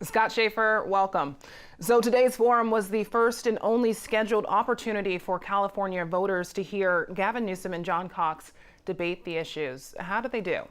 Scott Shafer, welcome. So today's forum was the first and only scheduled opportunity for California voters to hear Gavin Newsom and John Cox debate the issues. How did they do?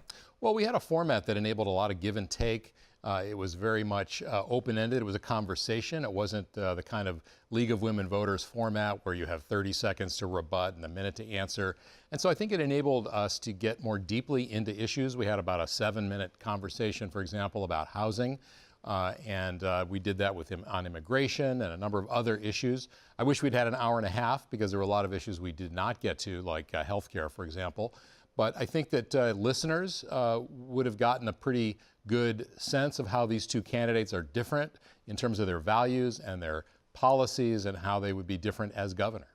Well, we had a format that enabled a lot of give and take. It was very much open-ended. It was a conversation. It wasn't the kind of League of Women Voters format where you have 30 seconds to rebut and a minute to answer. And so I think it enabled us to get more deeply into issues. We had about a 7-minute conversation, for example, about housing. We did that with him on immigration and a number of other issues. I wish we'd had an hour and a half because there were a lot of issues we did not get to, like healthcare, for example. But I think that listeners would have gotten a pretty good sense of how these two candidates are different in terms of their values and their policies and how they would be different as governor.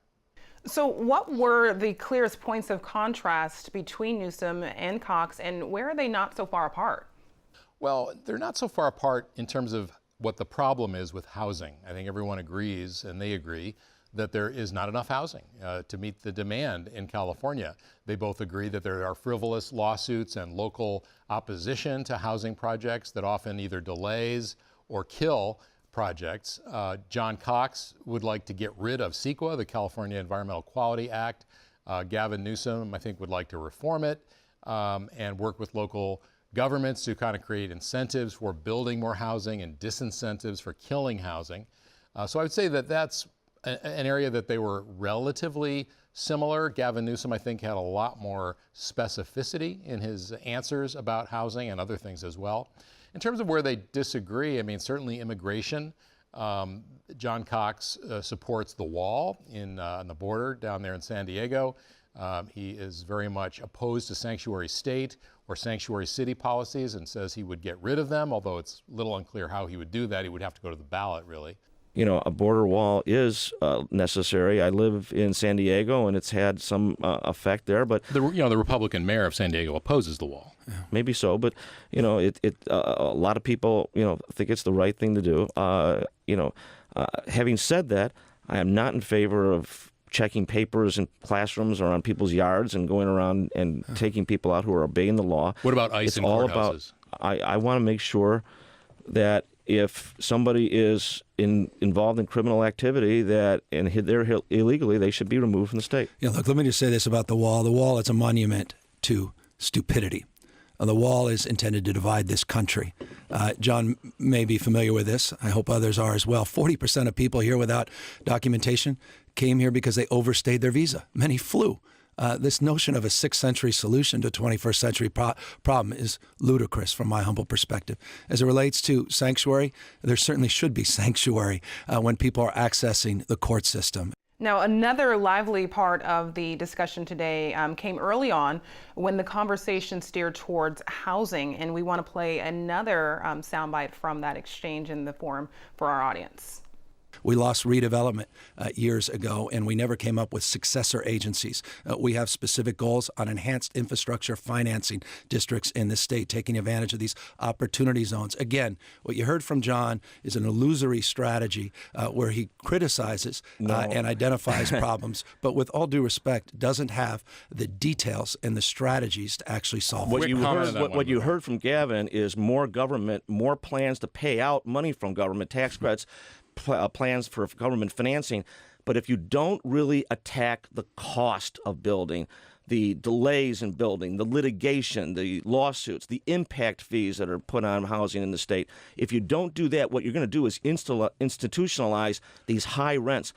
So what were the clearest points of contrast between Newsom and Cox, and where are they not so far apart? Well, they're not so far apart in terms of what the problem is with housing. I think everyone agrees, and they agree, that there is not enough housing to meet the demand in California. They both agree that there are frivolous lawsuits and local opposition to housing projects that often either delays or kill projects. John Cox would like to get rid of CEQA, the California Environmental Quality Act. Gavin Newsom, I think, would like to reform it and work with local governments to kind of create incentives for building more housing and disincentives for killing housing. So I would say that that's an area that they were relatively similar. Gavin Newsom, I think, had a lot more specificity in his answers about housing and other things as well. In terms of where they disagree, I mean, certainly immigration. John Cox supports the wall on the border down there in San Diego. He is very much opposed to sanctuary state or sanctuary city policies and says he would get rid of them, although it's a little unclear how he would do that. He would have to go to the ballot, really. You know, a border wall is necessary. I live in San Diego, and it's had some effect there. But the Republican mayor of San Diego opposes the wall. Maybe so, but a lot of people think it's the right thing to do. Having said that, I am not in favor of checking papers in classrooms or on people's yards and going around and taking people out who are obeying the law. What about ICE in courthouses? I want to make sure that if somebody is involved in criminal activity and they're illegally, they should be removed from the state. Yeah, look, let me just say this about the wall. The wall is a monument to stupidity. The wall is intended to divide this country. John may be familiar with this. I hope others are as well. 40% of people here without documentation came here because they overstayed their visa. Many flew. This notion of a 6th century solution to a 21st century problem is ludicrous from my humble perspective. As it relates to sanctuary, there certainly should be sanctuary when people are accessing the court system. Now, another lively part of the discussion today came early on when the conversation steered towards housing, and we want to play another soundbite from that exchange in the forum for our audience. We lost redevelopment years ago, and we never came up with successor agencies. We have specific goals on enhanced infrastructure financing districts in the state, taking advantage of these opportunity zones. Again, what you heard from John is an illusory strategy where he criticizes and identifies problems, but with all due respect, doesn't have the details and the strategies to actually solve what it. You heard from Gavin is more government, more plans to pay out money from government, tax credits, plans for government financing. But if you don't really attack the cost of building, the delays in building, the litigation, the lawsuits, the impact fees that are put on housing in the state, if you don't do that, what you're going to do is institutionalize these high rents.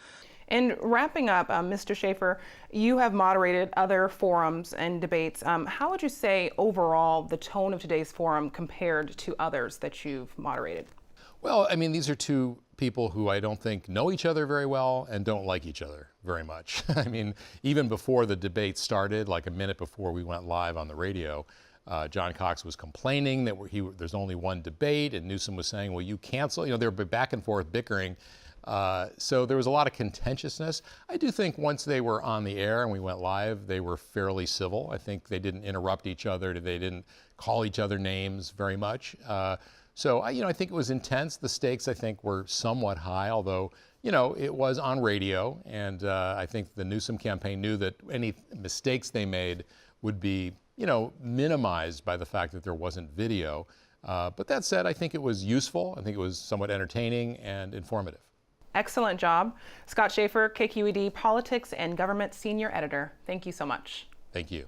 And wrapping up, Mr. Shafer, you have moderated other forums and debates. How would you say overall the tone of today's forum compared to others that you've moderated? Well, I mean, these are two people who I don't think know each other very well and don't like each other very much. I mean, even before the debate started, like a minute before we went live on the radio, John Cox was complaining that there's only one debate, and Newsom was saying, well, you cancel. They were back and forth bickering. So there was a lot of contentiousness. I do think once they were on the air and we went live, they were fairly civil. I think they didn't interrupt each other. They didn't call each other names very much. So I think it was intense. The stakes, I think, were somewhat high, although, it was on radio. And I think the Newsom campaign knew that any mistakes they made would be, minimized by the fact that there wasn't video. But that said, I think it was useful. I think it was somewhat entertaining and informative. Excellent job. Scott Shafer, KQED Politics and Government Senior Editor. Thank you so much. Thank you.